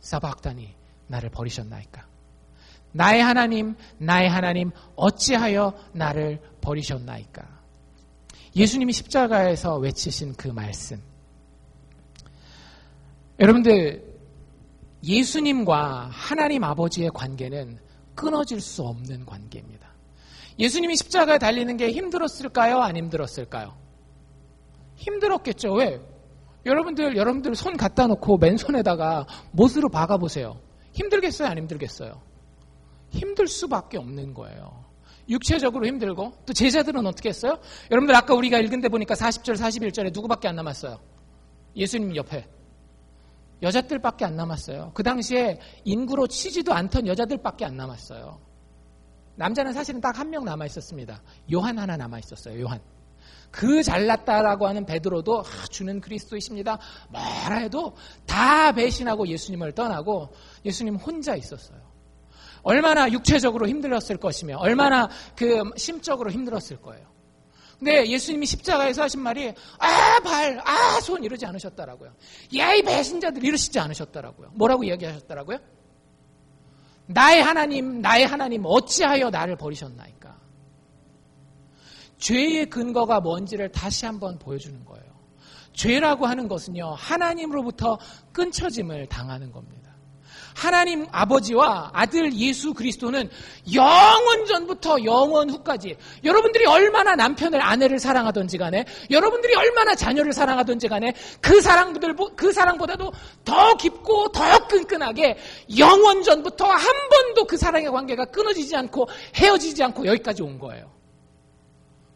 사박다니, 나를 버리셨나이까. 나의 하나님, 나의 하나님, 어찌하여 나를 버리셨나이까. 예수님이 십자가에서 외치신 그 말씀. 여러분들, 예수님과 하나님 아버지의 관계는 끊어질 수 없는 관계입니다. 예수님이 십자가에 달리는 게 힘들었을까요? 안 힘들었을까요? 힘들었겠죠. 왜? 여러분들 손 갖다 놓고 맨손에다가 못으로 박아보세요. 힘들겠어요? 안 힘들겠어요? 힘들 수밖에 없는 거예요. 육체적으로 힘들고, 또 제자들은 어떻게 했어요? 여러분들 아까 우리가 읽은 데 보니까 40절, 41절에 누구밖에 안 남았어요? 예수님 옆에. 여자들밖에 안 남았어요. 그 당시에 인구로 치지도 않던 여자들밖에 안 남았어요. 남자는 사실은 딱 한 명 남아있었습니다. 요한 하나 남아있었어요. 요한. 그 잘났다라고 하는 베드로도 주는 그리스도이십니다. 뭐라 해도 다 배신하고 예수님을 떠나고 예수님 혼자 있었어요. 얼마나 육체적으로 힘들었을 것이며 얼마나 심적으로 힘들었을 거예요. 근데 예수님이 십자가에서 하신 말이 발, 손 이러지 않으셨더라고요. 야, 이 배신자들 이러시지 않으셨더라고요. 뭐라고 이야기하셨더라고요? 나의 하나님, 나의 하나님 어찌하여 나를 버리셨나이까. 죄의 근거가 뭔지를 다시 한번 보여주는 거예요. 죄라고 하는 것은요, 하나님으로부터 끊쳐짐을 당하는 겁니다. 하나님 아버지와 아들 예수 그리스도는 영원 전부터 영원 후까지 여러분들이 얼마나 남편을 아내를 사랑하든지 간에 여러분들이 얼마나 자녀를 사랑하든지 간에 그 사랑보다도 더 깊고 더 끈끈하게 영원 전부터 한 번도 그 사랑의 관계가 끊어지지 않고 헤어지지 않고 여기까지 온 거예요.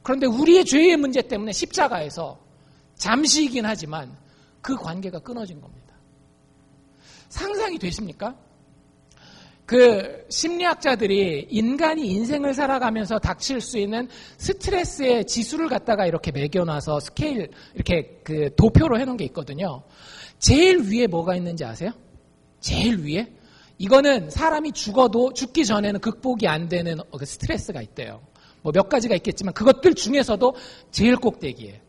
그런데 우리의 죄의 문제 때문에 십자가에서 잠시이긴 하지만 그 관계가 끊어진 겁니다. 상상이 되십니까? 심리학자들이 인간이 인생을 살아가면서 닥칠 수 있는 스트레스의 지수를 갖다가 이렇게 매겨놔서 스케일, 이렇게 도표로 해놓은 게 있거든요. 제일 위에 뭐가 있는지 아세요? 제일 위에? 이거는 사람이 죽어도 죽기 전에는 극복이 안 되는 스트레스가 있대요. 뭐 몇 가지가 있겠지만 그것들 중에서도 제일 꼭대기에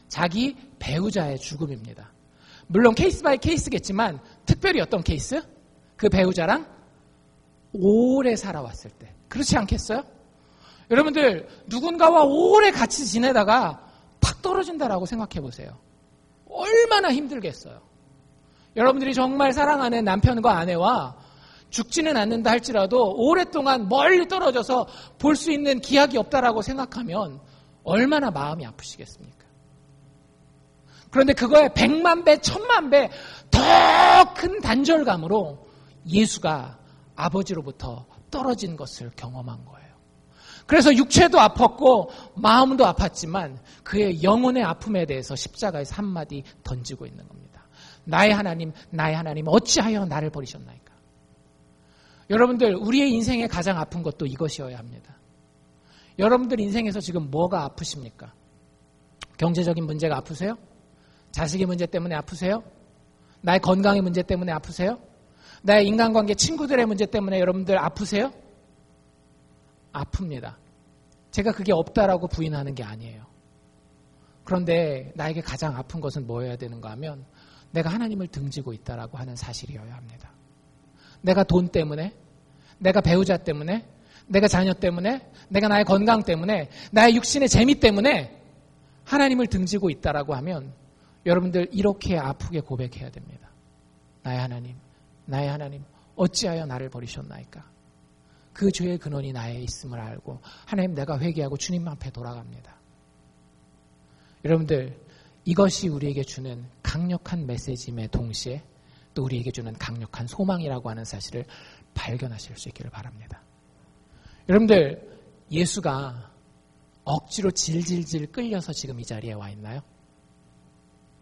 자기 배우자의 죽음입니다. 물론 케이스 바이 케이스겠지만 특별히 어떤 케이스? 그 배우자랑 오래 살아왔을 때. 그렇지 않겠어요? 여러분들 누군가와 오래 같이 지내다가 탁 떨어진다라고 생각해 보세요. 얼마나 힘들겠어요. 여러분들이 정말 사랑하는 남편과 아내와 죽지는 않는다 할지라도 오랫동안 멀리 떨어져서 볼 수 있는 기약이 없다라고 생각하면 얼마나 마음이 아프시겠습니까? 그런데 그거에 100만 배, 1000만 배 더 큰 단절감으로 예수가 아버지로부터 떨어진 것을 경험한 거예요. 그래서 육체도 아팠고 마음도 아팠지만 그의 영혼의 아픔에 대해서 십자가에서 한마디 던지고 있는 겁니다. 나의 하나님 어찌하여 나를 버리셨나이까. 여러분들 우리의 인생에 가장 아픈 것도 이것이어야 합니다. 여러분들 인생에서 지금 뭐가 아프십니까? 경제적인 문제가 아프세요? 자식의 문제 때문에 아프세요? 나의 건강의 문제 때문에 아프세요? 나의 인간관계 친구들의 문제 때문에 여러분들 아프세요? 아픕니다. 제가 그게 없다라고 부인하는 게 아니에요. 그런데 나에게 가장 아픈 것은 뭐여야 되는가 하면 내가 하나님을 등지고 있다라고 하는 사실이어야 합니다. 내가 돈 때문에, 내가 배우자 때문에, 내가 자녀 때문에, 내가 나의 건강 때문에, 나의 육신의 재미 때문에 하나님을 등지고 있다라고 하면 여러분들 이렇게 아프게 고백해야 됩니다. 나의 하나님 어찌하여 나를 버리셨나이까. 그 죄의 근원이 나에 있음을 알고 하나님 내가 회개하고 주님 앞에 돌아갑니다. 여러분들 이것이 우리에게 주는 강력한 메시지임에 동시에 또 우리에게 주는 강력한 소망이라고 하는 사실을 발견하실 수 있기를 바랍니다. 여러분들 예수가 억지로 질질질 끌려서 지금 이 자리에 와 있나요?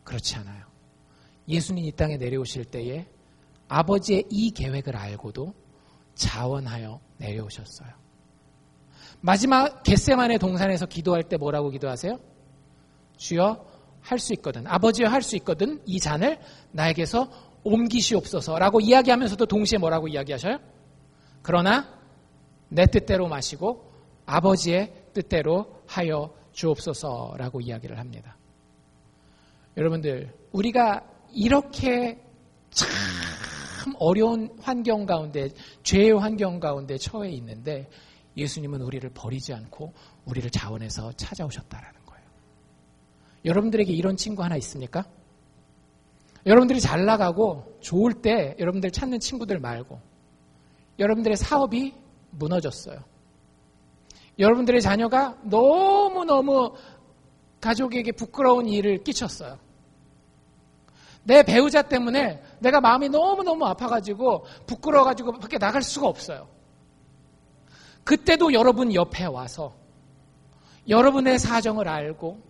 그렇지 않아요. 예수님 이 땅에 내려오실 때에 아버지의 이 계획을 알고도 자원하여 내려오셨어요. 마지막 겟세마네 동산에서 기도할 때 뭐라고 기도하세요? 주여 할 수 있거든, 아버지여 할 수 있거든 이 잔을 나에게서 옮기시옵소서라고 이야기하면서도 동시에 뭐라고 이야기하셔요? 그러나 내 뜻대로 마시고 아버지의 뜻대로 하여 주옵소서라고 이야기를 합니다. 여러분들 우리가 이렇게 참 어려운 환경 가운데 죄의 환경 가운데 처해 있는데 예수님은 우리를 버리지 않고 우리를 자원해서 찾아오셨다라는 거예요. 여러분들에게 이런 친구 하나 있습니까? 여러분들이 잘 나가고 좋을 때 여러분들 찾는 친구들 말고 여러분들의 사업이 무너졌어요. 여러분들의 자녀가 너무너무 가족에게 부끄러운 일을 끼쳤어요. 내 배우자 때문에 내가 마음이 너무너무 아파가지고 부끄러워가지고 밖에 나갈 수가 없어요. 그때도 여러분 옆에 와서 여러분의 사정을 알고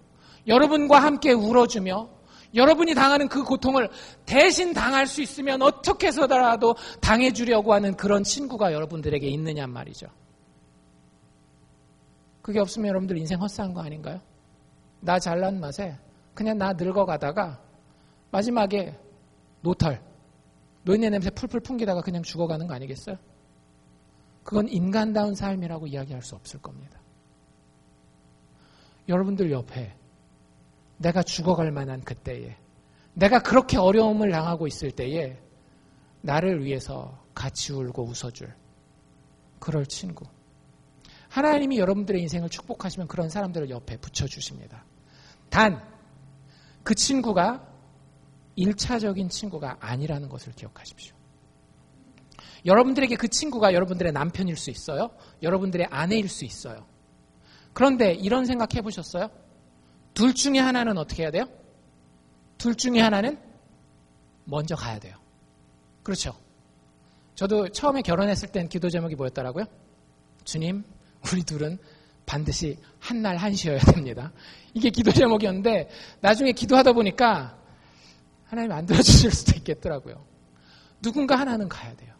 여러분과 함께 울어주며 여러분이 당하는 그 고통을 대신 당할 수 있으면 어떻게 해서라도 당해주려고 하는 그런 친구가 여러분들에게 있느냐 말이죠. 그게 없으면 여러분들 인생 헛산 거 아닌가요? 나 잘난 맛에 그냥 나 늙어가다가 마지막에 노인네 냄새 풀풀 풍기다가 그냥 죽어가는 거 아니겠어요? 그건 인간다운 삶이라고 이야기할 수 없을 겁니다. 여러분들 옆에 내가 죽어갈 만한 그때에 내가 그렇게 어려움을 당하고 있을 때에 나를 위해서 같이 울고 웃어줄 그럴 친구. 하나님이 여러분들의 인생을 축복하시면 그런 사람들을 옆에 붙여주십니다. 단, 그 친구가 1차적인 친구가 아니라는 것을 기억하십시오. 여러분들에게 그 친구가 여러분들의 남편일 수 있어요. 여러분들의 아내일 수 있어요. 그런데 이런 생각 해보셨어요? 둘 중에 하나는 어떻게 해야 돼요? 둘 중에 하나는 먼저 가야 돼요. 그렇죠? 저도 처음에 결혼했을 땐 기도 제목이 뭐였더라고요? 주님, 우리 둘은 반드시 한날 한시여야 됩니다. 이게 기도 제목이었는데 나중에 기도하다 보니까 하나님 안 들어주실 수도 있겠더라고요. 누군가 하나는 가야 돼요.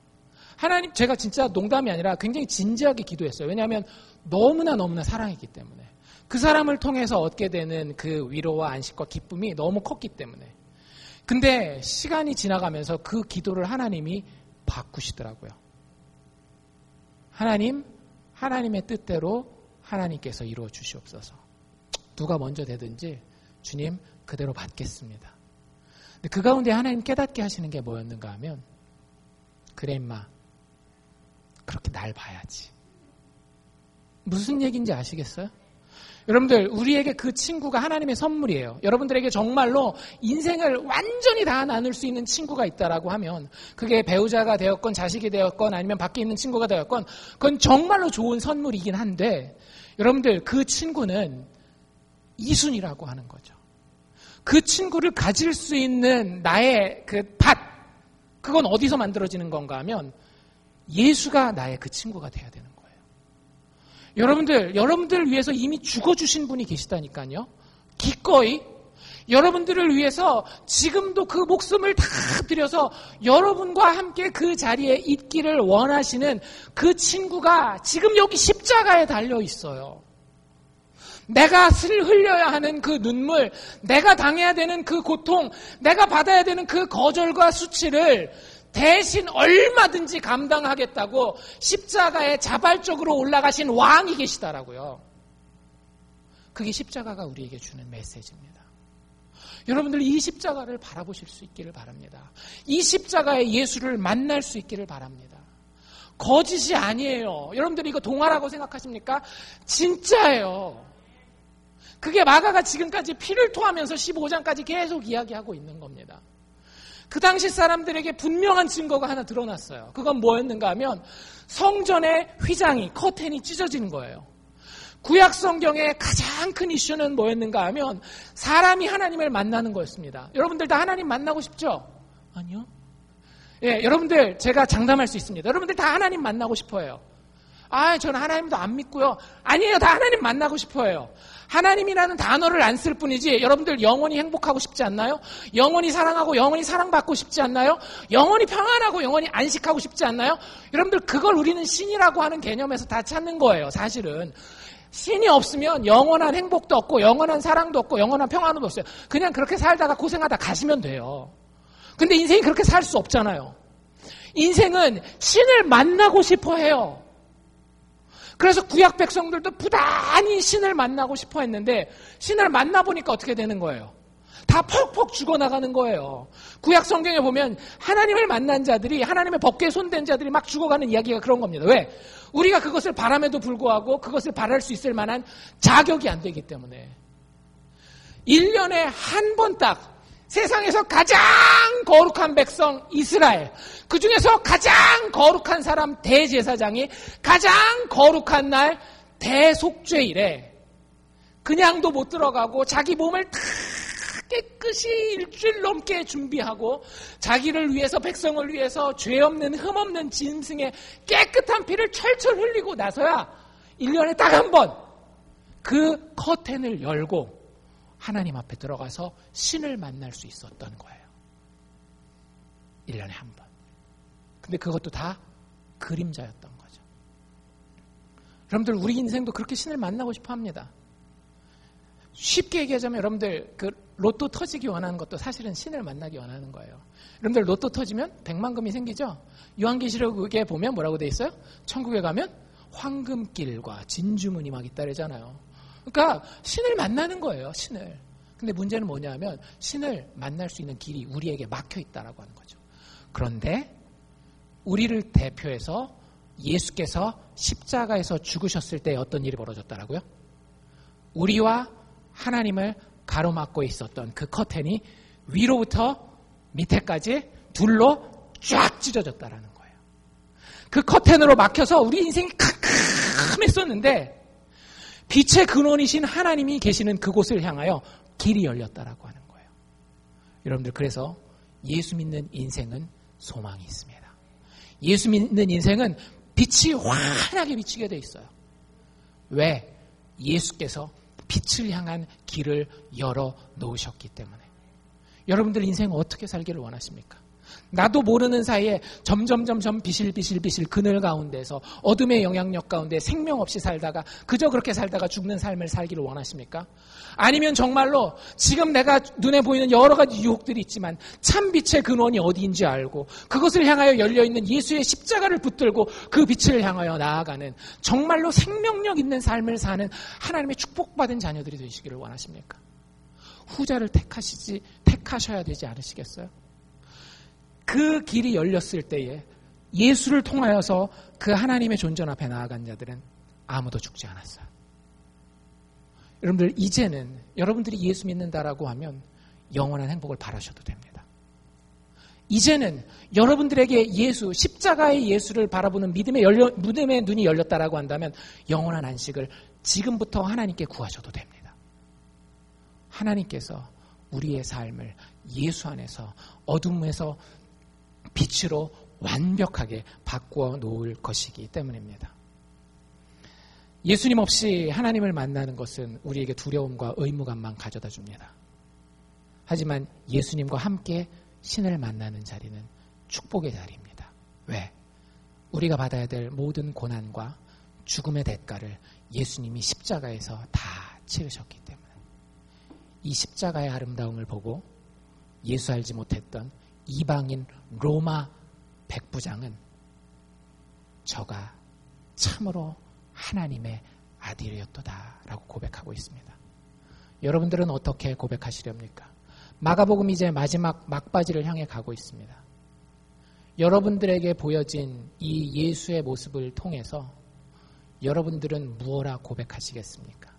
하나님, 제가 진짜 농담이 아니라 굉장히 진지하게 기도했어요. 왜냐하면 너무나 사랑했기 때문에. 그 사람을 통해서 얻게 되는 그 위로와 안식과 기쁨이 너무 컸기 때문에. 근데 시간이 지나가면서 그 기도를 하나님이 바꾸시더라고요. 하나님의 뜻대로 하나님께서 이루어 주시옵소서. 누가 먼저 되든지 주님 그대로 받겠습니다. 근데 그 가운데 하나님 깨닫게 하시는 게 뭐였는가 하면, 그래 임마, 그렇게 날 봐야지. 무슨 얘기인지 아시겠어요? 여러분들, 우리에게 그 친구가 하나님의 선물이에요. 여러분들에게 정말로 인생을 완전히 다 나눌 수 있는 친구가 있다라고 하면, 그게 배우자가 되었건 자식이 되었건 아니면 밖에 있는 친구가 되었건, 그건 정말로 좋은 선물이긴 한데, 여러분들, 그 친구는 이순이라고 하는 거죠. 그 친구를 가질 수 있는 나의 그 밭, 그건 어디서 만들어지는 건가 하면 예수가 나의 그 친구가 돼야 되는 거예요. 여러분들 위해서 이미 죽어주신 분이 계시다니까요. 기꺼이 여러분들을 위해서 지금도 그 목숨을 다 들여서 여러분과 함께 그 자리에 있기를 원하시는 그 친구가 지금 여기 십자가에 달려 있어요. 내가 흘려야 하는 그 눈물, 내가 당해야 되는 그 고통, 내가 받아야 되는 그 거절과 수치를 대신 얼마든지 감당하겠다고 십자가에 자발적으로 올라가신 왕이 계시다라고요. 그게 십자가가 우리에게 주는 메시지입니다. 여러분들 이 십자가를 바라보실 수 있기를 바랍니다. 이 십자가의 예수를 만날 수 있기를 바랍니다. 거짓이 아니에요. 여러분들이 이거 동화라고 생각하십니까? 진짜예요. 그게 마가가 지금까지 피를 토하면서 15장까지 계속 이야기하고 있는 겁니다. 그 당시 사람들에게 분명한 증거가 하나 드러났어요. 그건 뭐였는가 하면 성전의 휘장이, 커튼이 찢어진 거예요. 구약 성경의 가장 큰 이슈는 뭐였는가 하면 사람이 하나님을 만나는 거였습니다. 여러분들 다 하나님 만나고 싶죠? 아니요. 예, 여러분들 제가 장담할 수 있습니다. 여러분들 다 하나님 만나고 싶어요. 저는 하나님도 안 믿고요. 아니에요. 다 하나님 만나고 싶어요. 하나님이라는 단어를 안 쓸 뿐이지 여러분들 영원히 행복하고 싶지 않나요? 영원히 사랑하고 영원히 사랑받고 싶지 않나요? 영원히 평안하고 영원히 안식하고 싶지 않나요? 여러분들 그걸 우리는 신이라고 하는 개념에서 다 찾는 거예요. 사실은 신이 없으면 영원한 행복도 없고 영원한 사랑도 없고 영원한 평안도 없어요. 그냥 그렇게 살다가 고생하다 가시면 돼요. 근데 인생이 그렇게 살 수 없잖아요. 인생은 신을 만나고 싶어 해요. 그래서 구약 백성들도 부단히 신을 만나고 싶어 했는데 신을 만나보니까 어떻게 되는 거예요? 다 퍽퍽 죽어나가는 거예요. 구약 성경에 보면 하나님을 만난 자들이, 하나님의 법궤에 손댄 자들이 막 죽어가는 이야기가 그런 겁니다. 왜? 우리가 그것을 바람에도 불구하고 그것을 바랄 수 있을 만한 자격이 안 되기 때문에. 1년에 한 번 딱 세상에서 가장 거룩한 백성 이스라엘, 그 중에서 가장 거룩한 사람 대제사장이 가장 거룩한 날 대속죄일에 그냥도 못 들어가고 자기 몸을 다 깨끗이 일주일 넘게 준비하고 자기를 위해서, 백성을 위해서 죄 없는 흠 없는 짐승의 깨끗한 피를 철철 흘리고 나서야 1년에 딱 한 번 그 커튼을 열고 하나님 앞에 들어가서 신을 만날 수 있었던 거예요. 1년에 한 번. 근데 그것도 다 그림자였던 거죠. 여러분들 우리 인생도 그렇게 신을 만나고 싶어 합니다. 쉽게 얘기하자면 여러분들 그 로또 터지기 원하는 것도 사실은 신을 만나기 원하는 거예요. 여러분들 로또 터지면 백만금이 생기죠? 요한계시록에 보면 뭐라고 돼 있어요? 천국에 가면 황금길과 진주문이 막 있다래잖아요. 그러니까 신을 만나는 거예요. 신을. 근데 문제는 뭐냐 하면 신을 만날 수 있는 길이 우리에게 막혀 있다라고 하는 거죠. 그런데 우리를 대표해서 예수께서 십자가에서 죽으셨을 때 어떤 일이 벌어졌다라고요? 우리와 하나님을 가로막고 있었던 그 커튼이 위로부터 밑에까지 둘로 쫙 찢어졌다라는 거예요. 그 커튼으로 막혀서 우리 인생이 캄캄했었는데 빛의 근원이신 하나님이 계시는 그곳을 향하여 길이 열렸다라고 하는 거예요. 여러분들 그래서 예수 믿는 인생은 소망이 있습니다. 예수 믿는 인생은 빛이 환하게 비치게 돼 있어요. 왜? 예수께서 빛을 향한 길을 열어 놓으셨기 때문에. 여러분들 인생은 어떻게 살기를 원하십니까? 나도 모르는 사이에 점점 비실비실 그늘 가운데서 어둠의 영향력 가운데 생명 없이 살다가 그저 그렇게 살다가 죽는 삶을 살기를 원하십니까? 아니면 정말로 지금 내가 눈에 보이는 여러 가지 유혹들이 있지만 참 빛의 근원이 어디인지 알고 그것을 향하여 열려있는 예수의 십자가를 붙들고 그 빛을 향하여 나아가는 정말로 생명력 있는 삶을 사는 하나님의 축복받은 자녀들이 되시기를 원하십니까? 후자를 택하셔야 되지 않으시겠어요? 그 길이 열렸을 때에 예수를 통하여서 그 하나님의 존전 앞에 나아간 자들은 아무도 죽지 않았어요. 여러분들 이제는 여러분들이 예수 믿는다라고 하면 영원한 행복을 바라셔도 됩니다. 이제는 여러분들에게 예수, 십자가의 예수를 바라보는 믿음의 눈이 열렸다라고 한다면 영원한 안식을 지금부터 하나님께 구하셔도 됩니다. 하나님께서 우리의 삶을 예수 안에서 어둠에서 빛으로 완벽하게 바꾸어 놓을 것이기 때문입니다. 예수님 없이 하나님을 만나는 것은 우리에게 두려움과 의무감만 가져다 줍니다. 하지만 예수님과 함께 신을 만나는 자리는 축복의 자리입니다. 왜? 우리가 받아야 될 모든 고난과 죽음의 대가를 예수님이 십자가에서 다 치르셨기 때문에 이 십자가의 아름다움을 보고 예수 알지 못했던 이방인 로마 백부장은 저가 참으로 하나님의 아들이었도다 라고 고백하고 있습니다. 여러분들은 어떻게 고백하시렵니까? 마가복음 이제 마지막 막바지를 향해 가고 있습니다. 여러분들에게 보여진 이 예수의 모습을 통해서 여러분들은 무엇라 고백하시겠습니까?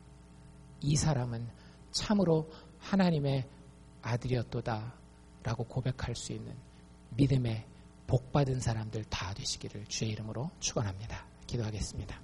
이 사람은 참으로 하나님의 아들이었도다 라고 고백할 수 있는 믿음의 복받은 사람들 다 되시기를 주의 이름으로 축원합니다. 기도하겠습니다.